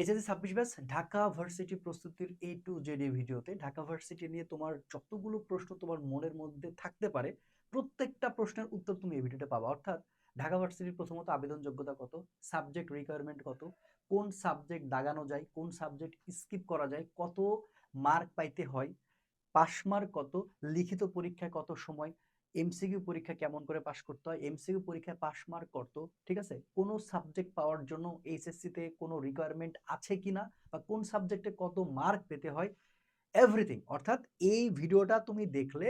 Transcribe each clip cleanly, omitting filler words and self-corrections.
HSC 26 batch Dhaka varsity প্রস্তুতির A to Z ভিডিওতে Dhaka varsity নিয়ে তোমার যতগুলো প্রশ্ন তোমার মনের মধ্যে থাকতে পারে প্রত্যেকটা প্রশ্নের উত্তর তুমি এই ভিডিওতে পাবা। অর্থাৎ ঢাকা ভার্সিটির প্রথমত আবেদন যোগ্যতা কত, সাবজেক্ট রিকোয়ারমেন্ট কত, কোন সাবজেক্ট দাগানো যায়, কোন সাবজেক্ট স্কিপ করা যায়, কত মার্ক পাইতে হয়, পাস মার্ক কত, লিখিত পরীক্ষায় কত সময়, এমসিকিউ পরীক্ষা কেমন করে পাস করতে হয়, এমসিকিউ পরীক্ষায় পাস মার্ক কত, ঠিক আছে, কোন সাবজেক্ট পাওয়ার জন্য এইচএসসি তে কোনো রিকোয়ারমেন্ট আছে কিনা বা কোন সাবজেক্টে কত মার্ক পেতে হয়, এভরিথিং। অর্থাৎ এই ভিডিওটা তুমি দেখলে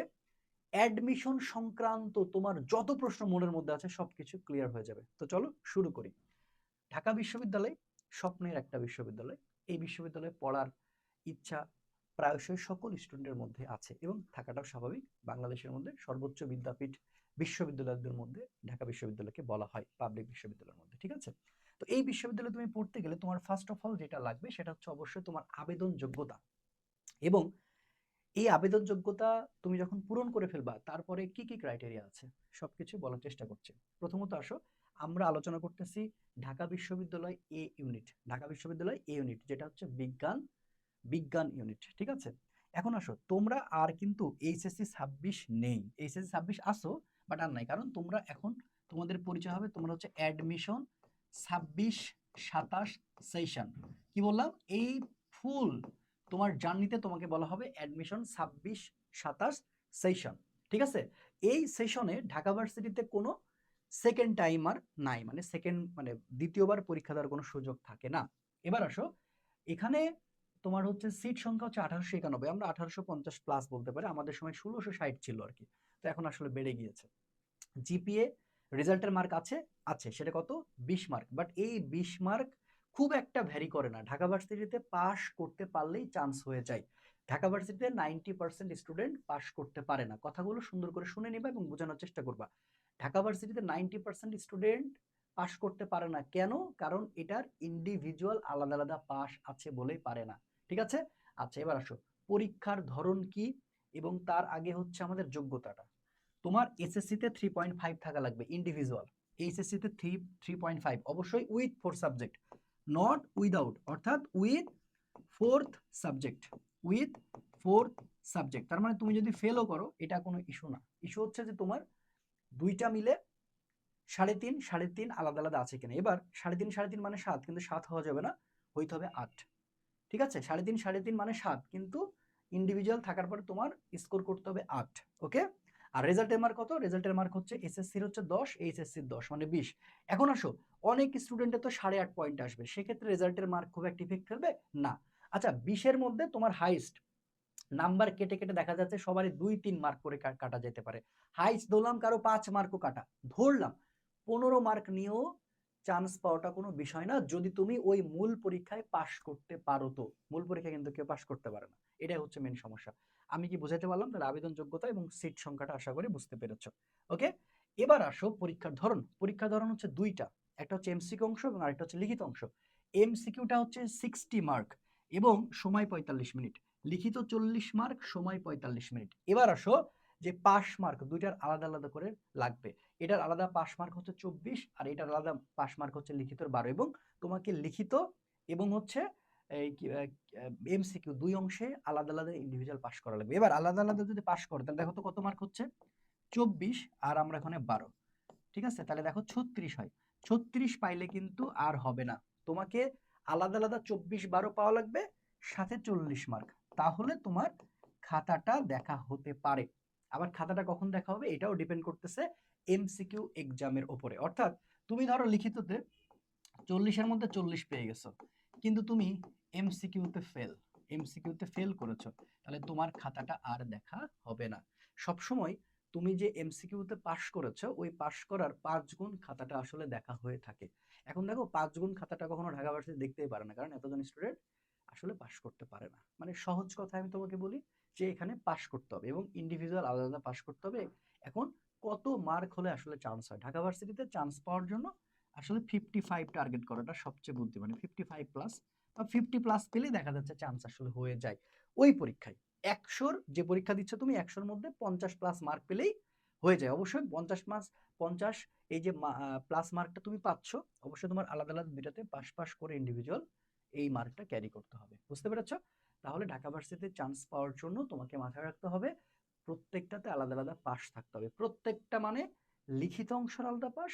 অ্যাডমিশন সংক্রান্ত তোমার যত প্রশ্ন মনের মধ্যে আছে সবকিছু ক্লিয়ার হয়ে যাবে। তো চলো শুরু করি। ঢাকা বিশ্ববিদ্যালয় স্বপ্নের একটা বিশ্ববিদ্যালয়। এই বিশ্ববিদ্যালয়ে পড়ার ইচ্ছা প্রায়শই সকল স্টুডেন্টের মধ্যে আছে এবং থাকাটাও স্বাভাবিক। বাংলাদেশের মধ্যে সর্বোচ্চ বিদ্যাপীঠ বিশ্ববিদ্যালয়দের মধ্যে ঢাকা বিশ্ববিদ্যালয়কে বলা হয় পাবলিক বিশ্ববিদ্যালয়ের মধ্যে, ঠিক আছে। তো এই বিশ্ববিদ্যালয়ে তুমি পড়তে গেলে তোমার ফার্স্ট অফ অল যেটা লাগবে সেটা হচ্ছে অবশ্যই তোমার আবেদন যোগ্যতা। এবং এই আবেদন যোগ্যতা তুমি যখন পূরণ করে ফেলবা তারপরে কি কি ক্রাইটেরিয়া আছে সবকিছু বলার চেষ্টা করছি। প্রথমত আসো, আমরা আলোচনা করতেছি ঢাকা বিশ্ববিদ্যালয় এ ইউনিট, ঢাকা বিশ্ববিদ্যালয় এ ইউনিট যেটা হচ্ছে বিজ্ঞান বিজ্ঞান ইউনিট, ঠিক আছে। এখন আসো, তোমরা আর কিন্তু এইচএসসি 26 নেই, এইচএসসি 26 আসো বাট আর নাই, কারণ তোমরা এখন তোমাদের পরিচয় হবে তোমরা হচ্ছে অ্যাডমিশন 26-27 সেশন। কি বললাম, এই ফুল তোমার জার্নিতে তোমাকে বলা হবে অ্যাডমিশন 26-27 সেশন, ঠিক আছে। এই সেশনে ঢাকা ভার্সিটিতে কোনো সেকেন্ড টাইমার নাই, মানে দ্বিতীয়বার পরীক্ষা দেওয়ার কোনো সুযোগ থাকে না। এবার আসো, এখানে তোমার হচ্ছে সিট সংখ্যা হচ্ছে 1891, আমরা 1850 প্লাস বলতে পারি, আমাদের সময় 1660 ছিল আর কি, তো এখন আসলে বেড়ে গিয়েছে। জিপিএ রেজাল্টের মার্ক আছে, আছে সেটা কত, 20 মার্ক, বাট এই 20 মার্ক খুব একটা ভ্যারি করে না, ঢাকা ভার্সিটিতে পাস করতে পারলেই চান্স হয়ে যায়। ঢাকা ভার্সিটিতে 90% স্টুডেন্ট পাস করতে পারে না, কথাগুলো সুন্দর করে শুনে নিবা এবং বোঝানোর চেষ্টা করবা। ঢাকা ভার্সিটিতে 90% স্টুডেন্ট পাস করতে পারে না, কেন? কারণ এটার ইন্ডিভিজুয়াল আলাদা আলাদা পাস আছে বলেই পারে না, ঠিক আছে। আচ্ছা, এবার আসো, পরীক্ষার ধরন কি এবং তার আগে হচ্ছে আমাদের যোগ্যতাটা। তোমার এসএসসি তে 3.5 থাকা লাগবে ইন্ডিভিজুয়াল, এইচএসসি তে 3.5, অবশ্যই উইথ 4 সাবজেক্ট, নট উইদাউট, অর্থাৎ with fourth subject, with fourth subject. তার মানে তুমি যদি ফেলও করো এটা কোনো ইস্যু না, ইস্যু হচ্ছে যে তোমার দুইটা মিলে 3.5 3.5 আলাদা আলাদা আছে কিনা। এবার 3.5 3.5 মানে 7, কিন্তু 7 হওয়া যাবে না, হইতে হবে 8, ঠিক আছে। 3.5 3.5 মানে 7, কিন্তু ইন্ডিভিজুয়াল থাকার পরে তোমার স্কোর করতে হবে 8, ওকে। আর রেজাল্টের মার্ক কত? রেজাল্টের মার্ক হচ্ছে এসএসসির হচ্ছে 10, এইচএসসির 10 মানে 20। এখন আসো, অনেক স্টুডেন্টের তো 8.5 পয়েন্ট আসবে, সেক্ষেত্রে রেজাল্টের মার্ক খুব একটা ইফেক্ট ফেলবে না। আচ্ছা, 20-এর মধ্যে তোমার হাইস্ট নাম্বার কেটে কেটে দেখা যাচ্ছে সবারই 2-3 মার্ক করে কাটা যেতে পারে, হাইস্ট ধরলাম কারো 5 মার্কও কাটা, ধরলাম 15 মার্ক নিয়েও চান্স পাওয়াটা কোনো বিষয় না, যদি তুমি ওই মূল পরীক্ষায় পাশ করতে পারো। তো মূল পরীক্ষা কিন্তু কেউ পাশ করতে পারে না, এটাই হচ্ছে মেন সমস্যা। আমি কি বুঝাতে পারলাম? তাহলে আবেদন যোগ্যতা এবং সিট সংখ্যাটা আশা করি বুঝতে পেরেছো, ওকে। এবার আসো পরীক্ষার ধরন। পরীক্ষার ধরন হচ্ছে দুইটা, একটা হচ্ছে এমসিকিউ অংশ এবং আরেকটা হচ্ছে লিখিত অংশ। এমসিকিউটা হচ্ছে 60 মার্ক এবং সময় 45 মিনিট, লিখিত 40 মার্ক, সময় 45 মিনিট। এবার আসো, যে পাস মার্ক দুইটার আলাদা আলাদা করে লাগবে, এটার আলাদা পাস মার্ক হচ্ছে 24 আর এটার আলাদা পাস মার্ক হচ্ছে লিখিতর 12, এবং তোমাকে লিখিত এবং হচ্ছে এই এমসিকিউ দুই অংশে আলাদা আলাদা ইন্ডিভিজুয়াল পাস করা লাগবে। এবার আলাদা আলাদা যদি পাস করো তাহলে দেখো তো কত মার্ক হচ্ছে, 24 আর আমরা এখানে 12, ঠিক আছে। তাহলে দেখো 36 হয়, 36 পাইলে কিন্তু আর হবে না, তোমাকে আলাদা আলাদা 24 12 পাওয়া লাগবে, সাথে 40 মার্ক, তাহলে তোমার খাতাটা দেখা হতে পারে। আবার খাতাটা কখন দেখা হবে এটাও ডিপেন্ড করতেছে এমসিকিউ এক্সামের উপরে। অর্থাৎ তুমি ধরো লিখিততে 40-এর মধ্যে 40 পেয়ে গেছো, কিন্তু তুমি এমসিকিউতে ফেল, এমসিকিউতে ফেল করেছো, তাহলে তোমার খাতাটা আর দেখা হবে না। সবসময় তুমি যে এমসিকিউতে পাস করেছো ওই পাস করার 5 গুণ খাতাটা আসলে দেখা হয়ে থাকে। এখন দেখো 5 গুণ খাতাটা কখনো ঢাকা ভার্সিটি দেখতেই পারে না, কারণ এতজন স্টুডেন্ট আসলে পাস করতে পারে না। মানে সহজ কথায় আমি তোমাকে বলি যে এখানে পাস করতে হবে এবং ইন্ডিভিজুয়াল আলাদা আলাদা পাস করতে হবে। এখন কত মার্ক হলে আসলে চান্স হয় ঢাকা ভার্সিটিতে চান্স পাওয়ার জন্য? আসলে 55 টার্গেট করাটা সবচেয়ে বুদ্ধি, মানে 55 প্লাস বা 50 প্লাস পেলে দেখা যাচ্ছে চান্স আসলে হয়ে যায় ওই পরীক্ষায়। 100-র যে পরীক্ষা দিচ্ছ তুমি 100-র মধ্যে 50 প্লাস মার্ক পেলেই হয়ে যায়। অবশ্যই 50 মাস 50 এই যে প্লাস মার্কটা তুমি পাচ্ছ, অবশ্যই তোমার আলাদা আলাদা দুটাতে পাস পাস করে ইন্ডিভিজুয়াল এই মার্কটা ক্যারি করতে হবে। বুঝতে পেরেছো? তাহলে ঢাকা ভার্সিটিতে চান্স পাওয়ার জন্য তোমাকে মাথায় রাখতে হবে প্রত্যেকটাতে আলাদা আলাদা পাস থাকতে হবে। প্রত্যেকটা মানে লিখিত অংশের আলাদা পাস,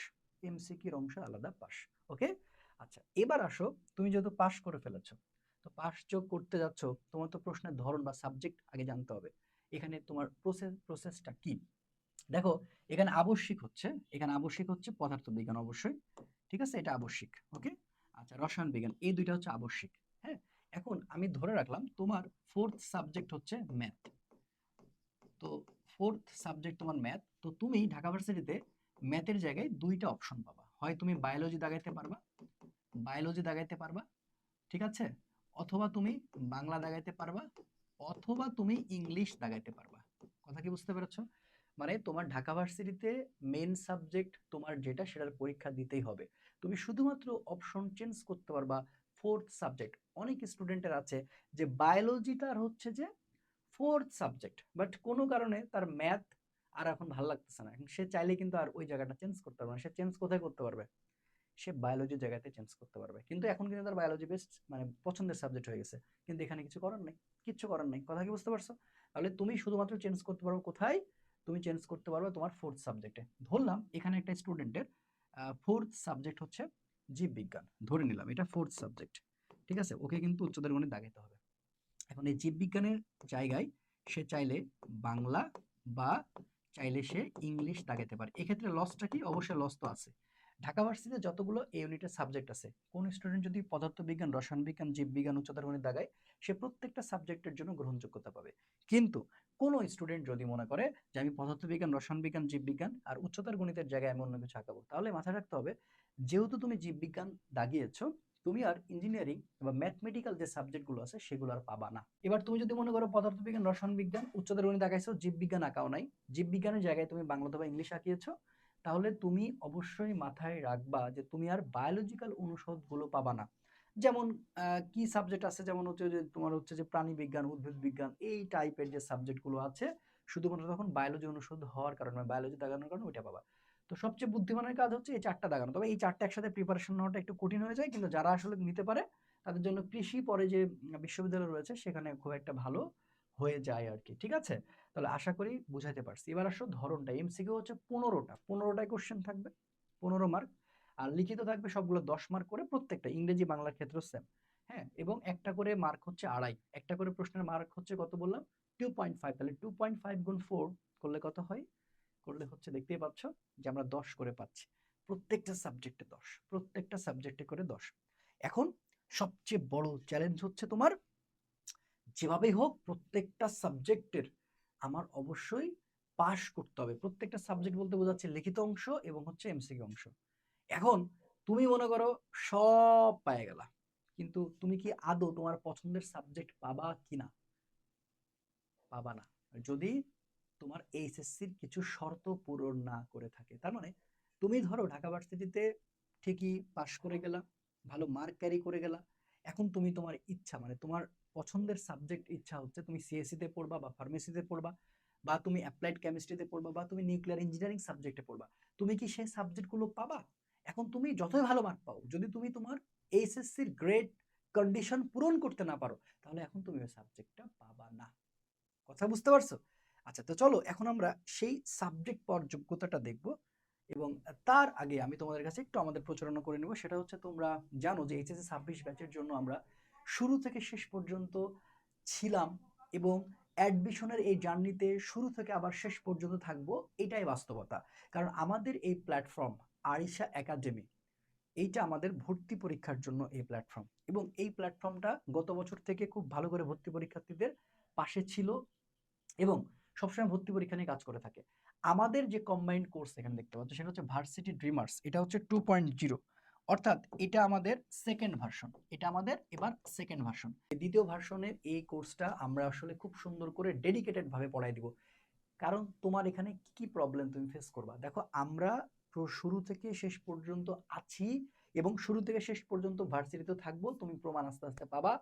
এমসিকিউর অংশের আলাদা পাস। ওকে? আচ্ছা, এবার আসো, তুমি যেহেতু পাস করে ফেলেছো, তো পাস যোগ করতে যাচ্ছ, তোমার তো প্রশ্নের ধরন বা সাবজেক্ট আগে জানতে হবে। এখানে তোমার প্রসেসটা কি? দেখো, এখানে আবশ্যিক হচ্ছে, পদার্থবিজ্ঞান অবশ্যই, ঠিক আছে, এটা আবশ্যিক। ওকে? আচ্ছা, রসায়ন বিজ্ঞান, এই দুইটা হচ্ছে আবশ্যিক। হ্যাঁ, এখন আমি ধরে রাখলাম তোমার ফোর্থ সাবজেক্ট হচ্ছে ম্যাথ। তো ফোর্থ সাবজেক্ট তোমার ম্যাথ, তো তুমি ঢাকা ভার্সিটিতে ম্যাথের জায়গায় দুইটা অপশন পাবা। হয় তুমি বায়োলজি দাগাইতে পারবা, ঠিক আছে, অথবা তুমি বাংলা দাগাইতে পারবা, অথবা তুমি ইংলিশ দাগাইতে পারবা। কথা কি বুঝতে পেরেছো? মানে তোমার ঢাকা ভার্সিটিতে মেন সাবজেক্ট তোমার যেটা, সেটার পরীক্ষা দিতেই হবে। তুমি শুধুমাত্র অপশন চেঞ্জ করতে পারবা ফোর্থ সাবজেক্ট। অনেক স্টুডেন্টের আছে যে বায়োলজিটার হচ্ছে যে ফোর্থ সাবজেক্ট, বাট কোনো কারণে তার ম্যাথ আর এখন ভালো লাগতেছে না, এখন সে চাইলে কিন্তু আর ওই জায়গাটা চেঞ্জ করতে পারবে না। সে চেঞ্জ কোথায় করতে পারবে? সে বায়োলজির জায়গাতে চেঞ্জ করতে পারবে। কিন্তু এখন কিন্তু তার বায়োলজি বেস্ট মানে পছন্দের সাবজেক্ট হয়ে গেছে, কিন্তু এখানে কিছু করার নেই, কিচ্ছু করার নেই। কথা কি বুঝতে পারছো? তাহলে তুমি শুধুমাত্র চেঞ্জ করতে পারবে কোথায়? তুমি চেঞ্জ করতে পারবে তোমার ফোর্থ সাবজেক্টে। ধরলাম এখানে একটা স্টুডেন্টের ফোর্থ সাবজেক্ট হচ্ছে জীববিজ্ঞান, ধরে নিলাম এটা ফোর্থ সাবজেক্ট, ঠিক আছে, ওকে কিন্তু উচ্চতর গণিত দাগাইতে হবে। এখন এই জীববিজ্ঞানের জায়গায় সে চাইলে বাংলা বা চাইলে সে ইংলিশ দাগাইতে পারে। এক্ষেত্রে লসটা কি? অবশ্যই লস তো আছে। ঢাকা ভার্সিটিতে যতগুলো এই ইউনিটের সাবজেক্ট আছে, কোন স্টুডেন্ট যদি পদার্থবিজ্ঞান, রসায়ন বিজ্ঞান, জীববিজ্ঞান, উচ্চতর গণিত দাগায়, সে প্রত্যেকটা সাবজেক্টের জন্য গ্রহণযোগ্যতা পাবে। কিন্তু কোন স্টুডেন্ট যদি মনে করে যে আমি পদার্থবিজ্ঞান, রসায়ন বিজ্ঞান, জীববিজ্ঞান আর উচ্চতর গণিতের জায়গায় আমি অন্য কিছু আঁকাবো, তাহলে মাথায় রাখতে হবে যেহেতু তুমি জীববিজ্ঞান দাগিয়েছো, তুমি আর ইঞ্জিনিয়ারিং বা ম্যাথমেটিক্যাল যে সাবজেক্টগুলো আছে সেগুলো আর পাবা না। এবার তুমি যদি মনে করো পদার্থবিজ্ঞান, রসায়ন বিজ্ঞান, উচ্চতর গণিত আঁকাইছো, জীববিজ্ঞান আঁকাও নাই, জীববিজ্ঞানের জায়গায় তুমি বাংলা অথবা ইংলিশ আঁকিয়েছো, তাহলে তুমি অবশ্যই মাথায় রাখবা যে তুমি আর বায়োলজিক্যাল অনুষদগুলো পাবা না। যেমন কি সাবজেক্ট আছে, যেমন হচ্ছে যে তোমার হচ্ছে যে প্রাণী বিজ্ঞান, উদ্ভিদ বিজ্ঞান, এই টাইপের যে সাবজেক্টগুলো আছে, শুধুমাত্র তখন বায়োলজি অনুষদ হওয়ার কারণে, বায়োলজি দাগানোর কারণে ওইটা পাবা। তো সবচেয়ে বুদ্ধিমানের কাজ হচ্ছে এই চারটা দাগানো। তবে এই চারটা একসাথে প্রিপারেশন নেওয়াটা একটু কঠিন হয়ে যায়, কিন্তু যারা আসলে নিতে পারে তাদের জন্য কৃষি পরে যে বিশ্ববিদ্যালয় রয়েছে সেখানে খুব একটা ভালো হয়ে যায় আর কি। ঠিক আছে? তাহলে আশা করি বুঝাইতে পারছি। এবার আসো ধরনটা, এমসিকিউ হচ্ছে 15টায় কোশ্চেন থাকবে, 15 মার্ক, আর লিখিত থাকবে সবগুলো 10 মার্ক করে, প্রত্যেকটা ইংরেজি বাংলার ক্ষেত্রে সেম। হ্যাঁ, এবং একটা করে মার্ক হচ্ছে আড়াই, একটা করে প্রশ্নের মার্ক হচ্ছে কত বললাম? 2.5। তাহলে 2.5 গুণ 4 করলে কত হয়? করলে হচ্ছে দেখতেই পাচ্ছ যে আমরা 10 করে পাচ্ছি, প্রত্যেকটা সাবজেক্টে 10, প্রত্যেকটা সাবজেক্টে করে 10। এখন সবচেয়ে বড় চ্যালেঞ্জ হচ্ছে তোমার যেভাবেই হোক প্রত্যেকটা সাবজেক্টের আমার অবশ্যই পাস করতে হবে। প্রত্যেকটা সাবজেক্ট বলতে বোঝাচ্ছে লিখিত অংশ এবং হচ্ছে এমসিকিউ অংশ। এখন তুমি মনে করো সব পেয়ে গেলা, কিন্তু তুমি কি আদৌ তোমার পছন্দের সাবজেক্ট পাবা কিনা? পাবা না, যদি তোমার এইচএসসির কিছু শর্ত পূরণ না করে থাকে। তার মানে তুমি ধরো ঢাকা ভার্সিটিতে ঠিকই পাশ করে গেলা, ভালো মার্ক ক্যারি করে গেলা, এখন তুমি তোমার ইচ্ছা মানে তোমার পছন্দের সাবজেক্ট ইচ্ছা হচ্ছে তুমি সিএসসি তে পড়বা বা ফার্মেসিতে পড়বা, বা তুমি অ্যাপ্লাইড কেমিস্ট্রিতে পড়বা, বা তুমি নিউক্লিয়ার ইঞ্জিনিয়ারিং সাবজেক্টে পড়বা, তুমি কি সেই সাবজেক্টগুলো পাবা? এখন তুমি যতই ভালো মার্ক পাও, যদি তুমি তোমার এইচএসসির গ্রেড কন্ডিশন পূরণ করতে না পারো, তাহলে এখন তুমি ওই সাবজেক্টটা পাবা না। কথা বুঝতে পারছো? আচ্ছা, তো চলো এখন আমরা সেই সাবজেক্ট পাওয়ার যোগ্যতাটা দেখব। এবং তার আগে আমি তোমাদের কাছে একটু আমাদের প্রচারণা করে নেব। সেটা হচ্ছে তোমরা জানো যে এইচএসসি 26 ব্যাচের জন্য আমরা শুরু থেকে শেষ পর্যন্ত ছিলাম, এবং অ্যাডমিশনের এই জার্নিতে শুরু থেকে আবার শেষ পর্যন্ত থাকবো, এটাই বাস্তবতা। কারণ আমাদের এই প্ল্যাটফর্ম আরিশা একাডেমি, এইটা আমাদের ভর্তি পরীক্ষার জন্য এই প্ল্যাটফর্ম, এবং এই প্ল্যাটফর্মটা গত বছর থেকে খুব ভালো করে ভর্তি পরীক্ষার্থীদের পাশে ছিল এবং সবসময় ভর্তি পরীক্ষা নিয়ে কাজ করে থাকে। আমাদের যে কম্বাইন্ড কোর্স এখানে দেখতে পাচ্ছ সেটা হচ্ছে ভার্সিটি ড্রিমার্স, এটা হচ্ছে 2.0, অর্থাৎ এটা আমাদের সেকেন্ড ভার্সন, এটা আমাদের এবার সেকেন্ড ভার্সন। দ্বিতীয় ভার্সনের এই কোর্সটা আমরা আসলে খুব সুন্দর করে ডেডিকেটেড ভাবে পড়াই দিব। কারণ তোমার এখানে কি কি প্রবলেম তুমি ফেস করবা, দেখো আমরা শুরু থেকে শেষ পর্যন্ত আছি, এবং শুরু থেকে শেষ পর্যন্ত ভার্সিটিতে থাকবো, তুমি প্রমাণ আস্তে আস্তে পাবা।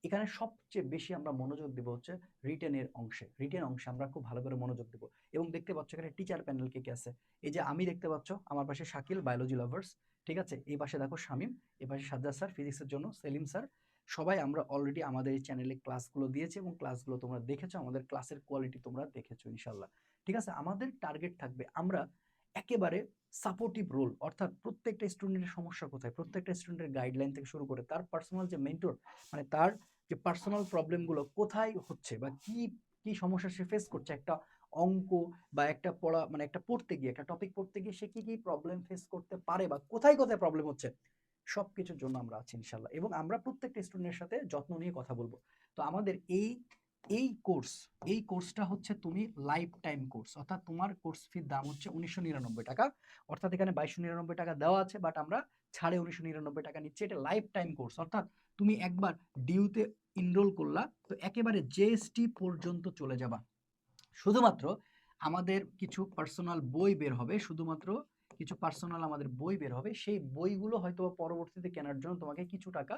এখানে সবচেয়ে বেশি আমরা মনোযোগ দেব হচ্ছে রিটেনের অংশে, রিটেন অংশে আমরা খুব ভালো করে মনোযোগ দেব। এবং দেখতে পাচ্ছ এখানে টিচার প্যানেল কে কে আছে, এই যে আমি দেখতে পাচ্ছ আমার পাশে শাকিল বায়োলজি লাভার্স, ঠিক আছে, এই পাশে দেখো শামীম, এই পাশে সাজ্জাদ স্যার ফিজিক্সের জন্য, সেলিম স্যার সবাই আমরা অলরেডি আমাদের এই চ্যানেলে ক্লাসগুলো দিয়েছি এবং ক্লাসগুলো তোমরা দেখেছো, আমাদের ক্লাসের কোয়ালিটি তোমরা দেখেছো ইনশাল্লাহ। ঠিক আছে, আমাদের টার্গেট থাকবে আমরা একেবারে সাপোর্টিভ রোল, অর্থাৎ প্রত্যেকটা স্টুডেন্টের সমস্যা কোথায়, প্রত্যেকটা স্টুডেন্টের গাইডলাইন থেকে শুরু করে তার পার্সোনাল যে মেন্টর, মানে তার যে পার্সোনাল প্রবলেমগুলো কোথায় হচ্ছে বা কি কি সমস্যা সে ফেস করছে, একটা অঙ্ক বা একটা পড়া মানে একটা পড়তে গিয়ে একটা টপিক পড়তে গিয়ে সে কি কি প্রবলেম ফেস করতে পারে বা কোথায় কোথায় প্রবলেম হচ্ছে, সবকিছুর জন্য আমরা আছি ইনশাল্লাহ। এবং আমরা প্রত্যেকটা স্টুডেন্টের সাথে যত্ন নিয়ে কথা বলবো। তো আমাদের এই এই কোর্স এই কোর্সটা হচ্ছে তুমি লাইফ টাইম কোর্স, অর্থাৎ তোমার কোর্স ফির দাম হচ্ছে 1999 টাকা। অর্থাৎ এখানে 2299 টাকা দেওয়া আছে, বাট আমরা ছাড়ে 1999 টাকা নিচ্ছি। এটা লাইফ টাইম কোর্স, অর্থাৎ তুমি একবার ডিউতে এনরোল করলা তো একেবারে জিএসটি পর্যন্ত চলে যাবা। শুধুমাত্র আমাদের কিছু পার্সোনাল বই বের হবে, শুধুমাত্র কিছু পার্সোনাল আমাদের বই বের হবে, সেই বইগুলো হয়তো পরবর্তীতে কেনার জন্য তোমাকে কিছু টাকা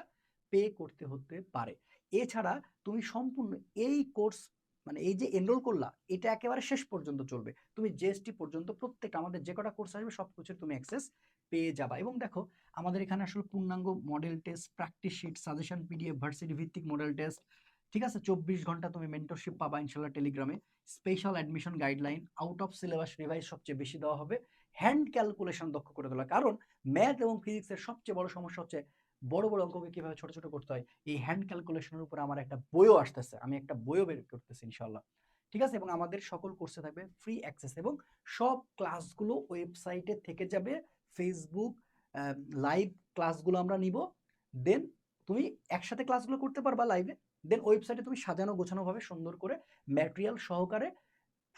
পে করতে হতে পারে। এছাড়া তুমি সম্পূর্ণ এই কোর্স মানে এই যে এনরোল করলা এটা একেবারে শেষ পর্যন্ত চলবে, তুমি জিএসটি পর্যন্ত প্রত্যেক আমাদের যে কটা কোর্স আসবে সবকিছুর তুমি অ্যাক্সেস পেয়ে যাবা। এবং দেখো আমাদের এখানে আসলে পূর্ণাঙ্গ model test, practice sheet, suggestion PDF, varsity ভিত্তিক মডেল টেস্ট, ঠিক আছে, 24 ঘন্টা তুমি মেন্টরশিপ পাবা ইনশাল্লাহ টেলিগ্রামে, special admission guideline, out of syllabus revise সবচেয়ে বেশি দেওয়া হবে, হ্যান্ড ক্যালকুলেশন দক্ষ করে তোলা, কারণ ম্যাথ এবং ফিজিক্সের সবচেয়ে বড় সমস্যা হচ্ছে বড় বড় অঙ্ককে কিভাবে ছোট ছোট করতে হয়। এই হ্যান্ড ক্যালকুলেশনের উপর আমার একটা বইও আসতেছে, আমি একটা বইও বের করতেছি ইনশাল্লাহ। ঠিক আছে, এবং আমাদের সকল কোর্সে থাকবে ফ্রি অ্যাক্সেস এবং সব ক্লাসগুলো ওয়েবসাইটে থেকে যাবে। ফেসবুক লাইভ ক্লাসগুলো আমরা নিব, দেন তুমি একসাথে ক্লাসগুলো করতে পারবা লাইভে, দেন ওয়েবসাইটে তুমি সাজানো গোছানো ভাবে সুন্দর করে ম্যাটেরিয়াল সহকারে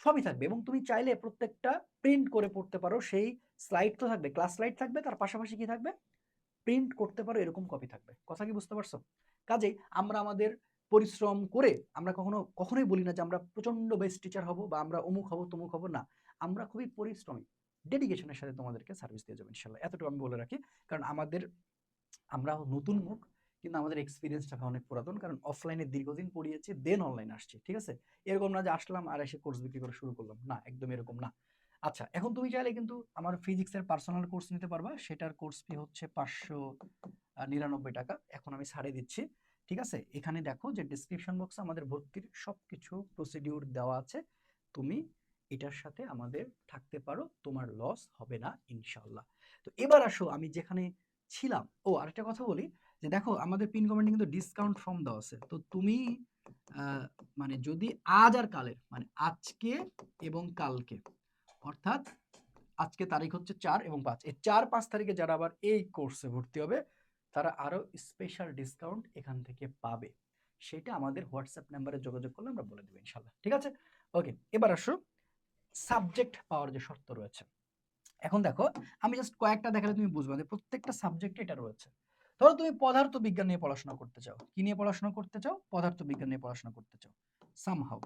সবই থাকবে। এবং তুমি চাইলে প্রত্যেকটা প্রিন্ট করে পড়তে পারো, সেই স্লাইড তো থাকবে, ক্লাস স্লাইড থাকবে, তার পাশাপাশি কি থাকবে, প্রিন্ট করতে পারো এরকম কপি থাকবে। কথা কি বুঝতে পারছো? কাজেই আমরা আমাদের পরিশ্রম করে আমরা কখনোই বলি না যে আমরা প্রচন্ড বেস্ট টিচার হব বা আমরা অমুক হব তমুক হব, না, আমরা খুবই পরিশ্রমী ডেডিকেশনের সাথে তোমাদেরকে সার্ভিস দিয়ে যাবো ইনশাল্লাহ, এতটুকু আমি বলে রাখি। কারণ আমরা নতুন মুখ, কিন্তু আমাদের এক্সপিরিয়েন্সটা অনেক পুরাতন, কারণ অফলাইনে দীর্ঘদিন পড়িয়েছি দেন অনলাইনে আসছি। ঠিক আছে, এরকম না যে আসলাম আর এসে কোর্স বিক্রি করে শুরু করলাম, না, একদম এরকম না। আচ্ছা, এখন তুমি চাইলে কিন্তু আমার ফিজিক্সের পার্সোনাল কোর্স নিতে পারবা, সেটার কোর্স ফি হচ্ছে 599 টাকা, এখন আমি ছাড়ে দিচ্ছি। ঠিক আছে, এখানে দেখো যে ডিসক্রিপশন বক্সে আমাদের ভর্তির সবকিছু প্রসিডিউর দেওয়া আছে, তুমি এটার সাথে আমাদের থাকতে পারো, তোমার লস হবে না ইনশাল্লাহ। তো এবার আসো আমি যেখানে ছিলাম, ও আরেকটা কথা বলি যে দেখো আমাদের পিন কমেন্টে কিন্তু ডিসকাউন্ট ফর্ম দেওয়া আছে, তো তুমি মানে যদি আজ আর কালের মানে আজকে এবং কালকে, অর্থাৎ আজকে তারিখ হচ্ছে 4 এবং 5, এই 4-5 তারিখে যারা আবার এই কোর্সে ভর্তি হবে তারা আরো স্পেশাল ডিসকাউন্ট এখান থেকে পাবে, সেটা আমাদের হোয়াটসঅ্যাপ নাম্বারে যোগাযোগ করলে আমরা বলে দেবো ইনশাল্লাহ। ঠিক আছে, ওকে, এবার আসো সাবজেক্ট পাওয়ার যে শর্ত রয়েছে। এখন দেখো আমি জাস্ট কয়েকটা দেখালে তুমি বুঝবে যে প্রত্যেকটা সাবজেক্টে এটা রয়েছে। ধরো তুমি পদার্থ বিজ্ঞান নিয়ে পড়াশোনা করতে চাও, কি নিয়ে পড়াশোনা করতে চাও, পদার্থ বিজ্ঞান নিয়ে পড়াশোনা করতে চাও সামহাউ,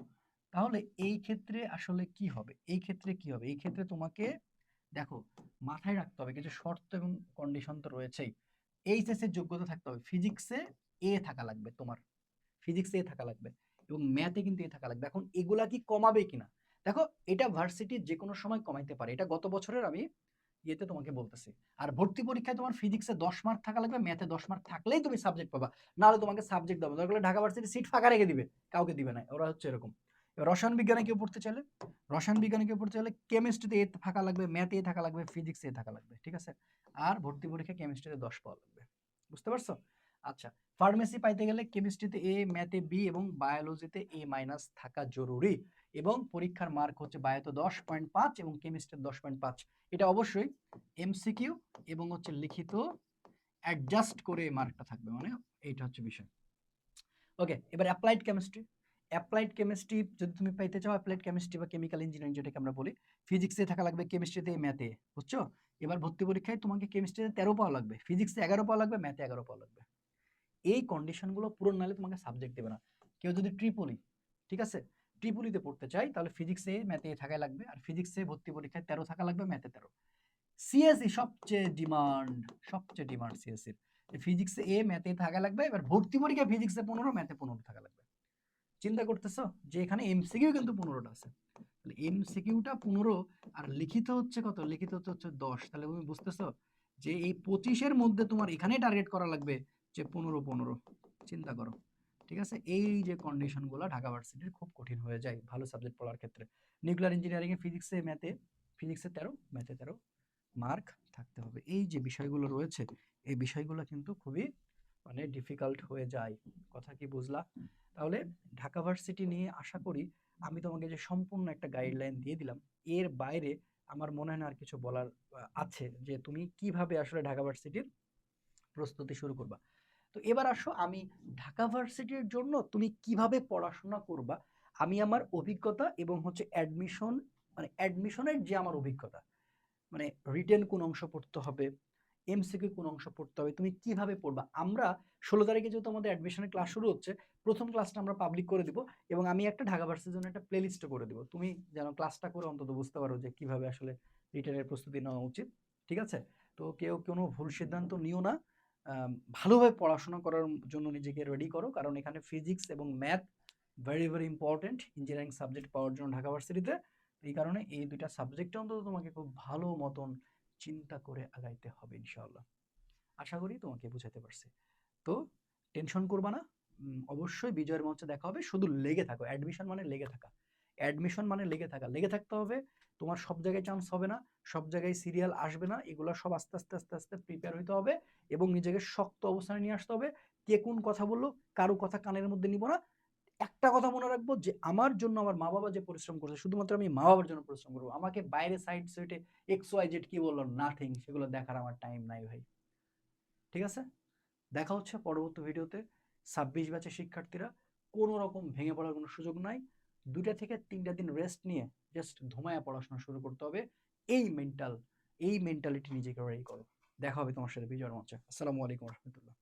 তাহলে এই ক্ষেত্রে আসলে কি হবে, এই ক্ষেত্রে কি হবে, এই ক্ষেত্রে তোমাকে দেখো মাথায় রাখতে হবে কিছু শর্ত এবং কন্ডিশন তো রয়েছেই। এইচএস এর যোগ্যতা থাকতে হবে, ফিজিক্সে এ থাকা লাগবে, তোমার ফিজিক্সে এ থাকা লাগবে এবং ম্যাথে কিন্তু এ থাকা লাগবে। এখন এগুলা কি কমাবে কিনা, দেখো এটা ভার্সিটি যে কোনো সময় কমাইতে পারে, এটা গত বছরের আমি ইয়েতে তোমাকে বলতেছি। আর ভর্তি পরীক্ষায় তোমার ফিজিক্সে 10 মার্ক থাকা লাগবে, ম্যাথে 10 মার্ক থাকলেই তুমি সাবজেক্ট পাবা, নাহলে তোমাকে সাবজেক্ট দেবে, দরকার হলে ঢাকা ভার্সিটি সিট ফাঁকা রেখে দিবে, কাউকে দিবে না, ওরা হচ্ছে এরকম। এবার রসায়ন বিজ্ঞানে কেউ পড়তে চাইলে, কেমিস্ট্রিতে এ থাকা লাগবে, ম্যাথে এ থাকা লাগবে, ফিজিক্সে এ থাকা লাগবে। ঠিক আছে, আর ভর্তি পরীক্ষায় কেমিস্ট্রিতে 10 পাওয়া লাগবে, বুঝতে পারছো? আচ্ছা, ফার্মেসি পাইতে গেলে কেমিস্ট্রিতে এ, ম্যাথে বি এবং বায়োলজিতে এ মাইনাস থাকা জরুরি। এবং পরীক্ষার মার্ক হচ্ছে বায়োতে 10.5 এবং কেমিস্ট্রিতে 10.5। এটা অবশ্যই এমসিকিউ এবং হচ্ছে লিখিত অ্যাডজাস্ট করে মার্কটা থাকবে, মানে এইটা হচ্ছে বিষয়। ওকে, এবার অ্যাপ্লাইড কেমিস্ট্রি যদি তুমি পাইতে চাও, অ্যাপ্লাইড কেমিস্ট্রি বা কেমিক্যাল ইঞ্জিনিয়ারিং যেটাকে আমরা বলি, ফিজিক্সে থাকা লাগবে, কেমিস্ট্রিতে ম্যাথে, বুঝছো? এবার ভর্তি পরীক্ষায় তোমাকে কেমিস্ট্রিতে 13 পাওয়া লাগবে, ফিজিক্সে 11 পাওয়া লাগবে, ম্যাথে 11 পাওয়া লাগবে। এই কন্ডিশনগুলো পূরণ নাহলে তোমাকে সাবজেক্ট দেবে না। কেউ যদি ট্রিপলি, ঠিক আছে, ট্রিপলিতে পড়তে চাই তাহলে ফিজিক্সে ম্যাথে থাকা লাগবে, আর ফিজিক্সে ভর্তি পরীক্ষায় 13 থাকা লাগবে, ম্যাথে 13। সিএসই সবচেয়ে ডিমান্ড সিএসসি ফিজিক্সে এ, ম্যাথে থাকা লাগবে, এবার ভর্তি পরীক্ষায় ফিজিক্সে 15, ম্যাথে 15 থাকা লাগবে। চিন্তা করতেছো যে এখানে এমসিকিউ কিন্তু 15টা আছে, তাহলে এমসিকিউটা 15 আর লিখিত হচ্ছে কত, লিখিত হচ্ছে 10, তাহলে তুমি বুঝতেছো যে এই 25-এর মধ্যে তোমার এখানে টার্গেট করা লাগবে যে 15 15 চিন্তা করো, ঠিক আছে? এই যে কন্ডিশনগুলো ঢাকা ভার্সিটির খুব কঠিন হয়ে যায় ভালো সাবজেক্ট পড়ার ক্ষেত্রে। নিউক্লিয়ার ইঞ্জিনিয়ারিং এ ফিজিক্সে 13, ম্যাথে 13 মার্ক থাকতে হবে। এই যে বিষয়গুলো রয়েছে, এই বিষয়গুলো কিন্তু খুবই মানে ডিফিকাল্ট হয়ে যায়। কথা কি বুঝলা? তাহলে ঢাকা ভার্সিটি নিয়ে আশা করি আমি তোমাকে যে সম্পূর্ণ একটা গাইডলাইন দিয়ে দিলাম, এর বাইরে আমার মনে হয় না আর কিছু বলার আছে যে তুমি কিভাবে আসলে ঢাকা ভার্সিটির প্রস্তুতি শুরু করবা। তো এবার আসো, আমি ঢাকা ভার্সিটির জন্য তুমি কিভাবে পড়াশোনা করবা আমি আমার অভিজ্ঞতা এবং হচ্ছে অ্যাডমিশন, মানে অ্যাডমিশনের যে আমার অভিজ্ঞতা, মানে রিটেন কোন অংশ পড়তে হবে, এমসিকিউ কোন অংশ পড়তে হবে, তুমি কিভাবে পড়বা। আমরা 16 তারিখে যেহেতু আমাদের অ্যাডমিশনের ক্লাস শুরু হচ্ছে, প্রথম ক্লাসটা আমরা পাবলিক করে দিব এবং আমি একটা ঢাকা ভার্সিটির জন্য একটা প্লেলিস্ট করে দিব। তুমি যেন ক্লাসটা করে অন্তত বুঝতে পারো যে কিভাবে আসলে রিটেনের প্রস্তুতি নেওয়া উচিত। ঠিক আছে? তো কেউ কোনো ভুল সিদ্ধান্ত নিও না। ভালোভাবে পড়াশোনা করার জন্য নিজেকে রেডি করো, কারণ এখানে ফিজিক্স এবং math very very important engineering subject পাওয়ার জন্য ঢাকা ভার্সিটিতে। এই কারণে এই দুইটা সাবজেক্টে অন্তত তোমাকে খুব ভালো মতন চিন্তা করে আগাইতে হবে ইনশাআল্লাহ। আশা করি তোমাকে বুঝাতে পারছি। তো টেনশন করবা না, অবশ্যই বিজয়ের মঞ্চে দেখা হবে। শুধু লেগে থাকো, অ্যাডমিশন মানে লেগে থাকা, অ্যাডমিশন মানে লেগে থাকা, লেগে থাকতে হবে। তোমার সব জায়গায় চান্স হবে না, সব জায়গায় সিরিয়াল আসবে না, এগুলো সব আস্তে আস্তে আস্তে আস্তে প্রিপেয়ার হইতে হবে এবং নিজেকে শক্ত অবস্থানে নিয়ে আসতে হবে। কে কোন কথা বললো কারো কথা কানের মধ্যে নিব না। একটা কথা মনে রাখবো যে আমার জন্য আমার মা বাবা যে পরিশ্রম করছে, শুধুমাত্র আমি মা বাবার জন্য পরিশ্রম করবো। আমাকে বাইরে সাইড সুইটে এক্স ওয়াই জেড কি বললো নাথিং, সেগুলো দেখার আমার টাইম নাই ভাই। ঠিক আছে? দেখা হচ্ছে পরবর্তী ভিডিওতে। 26 ব্যাচের শিক্ষার্থীরা কোনো রকম ভেঙে পড়ার কোনো সুযোগ নাই। 2 থেকে 3টা দিন রেস্ট নিয়ে জাস্ট ধুমায়া পড়াশোনা শুরু করতে হবে। এই মেন্টালিটি নিজেকে রেডি করো। দেখা হবে তোমার সাথে বিজয়ের মঞ্চে। আসসালামু আলাইকুম রহমতুল্লাহ।